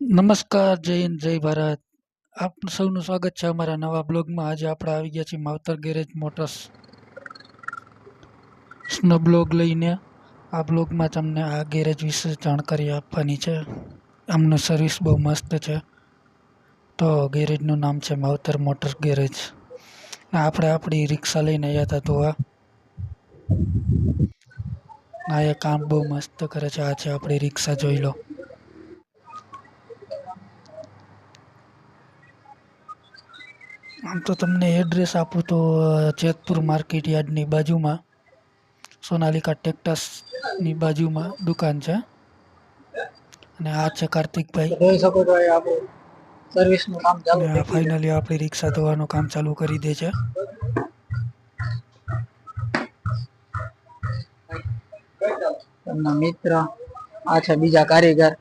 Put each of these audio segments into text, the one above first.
નમસ્કાર, જય હિન્દ, જય ભારત. આપ સૌનું સ્વાગત છે અમારા નવા બ્લોગમાં. આજે આપણે આવી ગયા છીએ માવતર ગેરેજ મોટર્સનો બ્લોગ લઈને. આ બ્લોગમાં તમને આ ગેરેજ વિશે જાણકારી આપવાની છે. આમનું સર્વિસ બહુ મસ્ત છે. તો ગેરેજનું નામ છે માવતર મોટર ગેરેજ. આપણે આપણી રિક્ષા લઈને આવ્યા હતા ધોવા. આ એ કામ બહુ મસ્ત કરે છે. આ છે આપણી રિક્ષા, જોઈ લો. આમ તો તમને એડ્રેસ આપું તો જેતપુર માર્કેટ યાર્ડની બાજુમાં સોનાલિકા ટેક્ટર્સની બાજુમાં દુકાન છે. અને આ છે કાર્તિકભાઈ. જોઈ શકો છો આપણું સર્વિસનું કામ ચાલુ અને થઈ ગયું ફાઇનલી આપણી રિક્ષા ધોવાનું કામ ચાલુ કરી દે છે. છે એમના મિત્ર. આ છે બીજા કારીગર.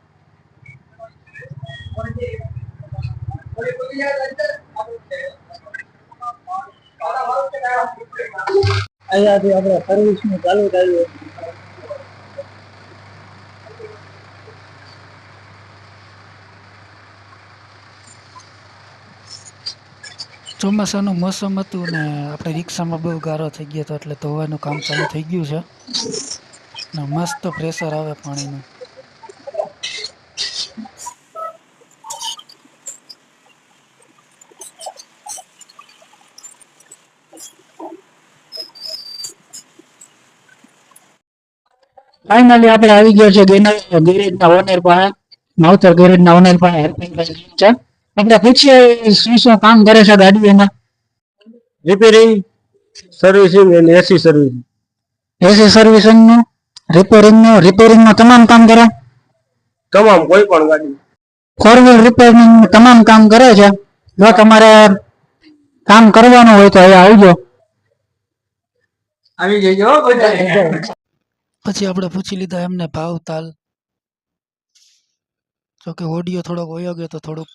અહીંયાથી આપણે સર્વિસનું ચાલુ થયું. ચોમાસાનું મોસમ હતું ને આપણે રિક્ષામાં બહુ ગારો થઈ ગયો હતો, એટલે ધોવાનું કામ ચાલુ થઈ ગયું છે. ને મસ્ત પ્રેશર આવે પાણીનું. ફાઇનલી આપણે આવી ગયા છે ગેરેજના ઓનર પાસે. માવતર ગેરેજના ઓનર પાસે હેરભાઈ છે. આપણે પૂછીએ શું કામ કરે છે ગાડી એના. રિપેરિંગ, સર્વિસિંગ અને એસી સર્વિસ. એસી સર્વિસિંગનું, રિપેરિંગનું તમામ કામ કરે. તમામ કોઈ પણ ગાડી. ફોર વ્હીલ રિપેરિંગ તમામ કામ કરે છે. જો તમારે કામ કરવાનું હોય તો અહીંયા આવજો. આવી જજો. પછી આપણે પૂછી લીધા એમને ભાવ તાલ. જોકે ઓડિયો થોડોક વયો ગયો તો થોડુંક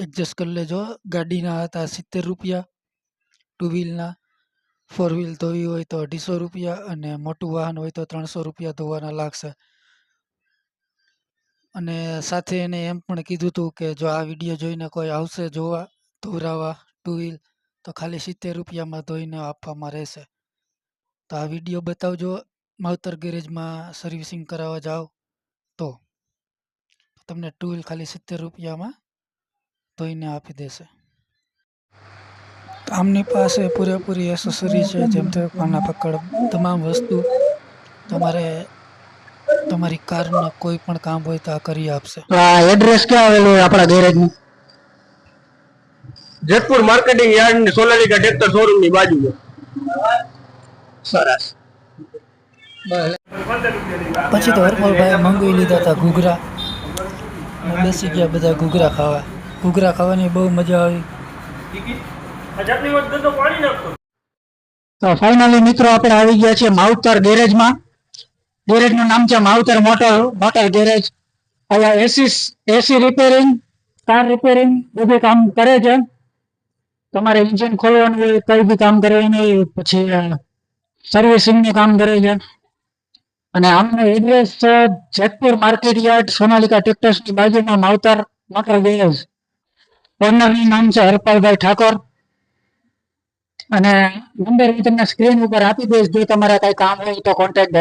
એડજસ્ટ કરી લેજો. ગાડીના હતા 70 રૂપિયા, ટુ વ્હીલના. ફોર વ્હીલ ધોવી હોય તો 250 રૂપિયા, અને મોટું વાહન હોય તો 300 રૂપિયા ધોવાના લાગશે. અને સાથે એને એમ પણ કીધું હતું કે જો આ વિડીયો જોઈને કોઈ આવશે જોવા ધોરાવા ટુ વ્હીલ, તો ખાલી 70 રૂપિયામાં ધોઈને આપવામાં રહેશે. તો આ વિડીયો બતાવજો. માવતર ગેરેજમાં સર્વિસિંગ કરાવવા જાઓ તો તમને ટુ વ્હીલ ખાલી 70 રૂપિયામાં ધોઈને આપી દેશે. આમની પાસે પૂરેપૂરી એસેસરી છે, જેમ કે પાના પકડ, તમામ વસ્તુ. તમારી કારના કોઈ પણ કામ હોય તો આ કરી આપશે. એડ્રેસ ક્યાં આવેલું આપણા ગેરેજનું? જેતપુર માર્કેટિંગ યાર્ડ ની સોનાલિકા ટ્રેક્ટર શોરૂમ ની બાજુમાં. સરસ. પછી તો હરપલભાઈ મંગાવી લીધા હતા ઘૂઘરા. અને બેસી ગયા બધા ઘૂઘરા ખાવા. ઘૂઘરા ખાવાની બહુ મજા આવી. તો ફાઇનલી મિત્રો આપણે આવી ગયા છીએ માવતર ગેરેજમાં. ગેરેજનું નામ છે માવતર મોટર ગેરેજ. અહીંયા એસી રિપેરિંગ, કાર રિપેરિંગ બધું કામ કરે છે. તમારે ઇન્જિન ખોલવાનું હોય, કઈ બી કામ કરવાનું હોય, પછી સર્વિસિંગનું કામ કરે છે. અને આમનું એડ્રેસ છે જેતપુર માર્કેટ યાર્ડ, સોનાલિકા ટેક્ટર્સની બાજુમાં માવતર મોટર ગેરેજ. ઓનરનું નામ છે હરપાલભાઈ ઠાકોર. અને નંબર હું તમને સ્ક્રીન ઉપર આપી દઈશ. જો તમારે કઈ કામ હોય તો કોન્ટેક્ટ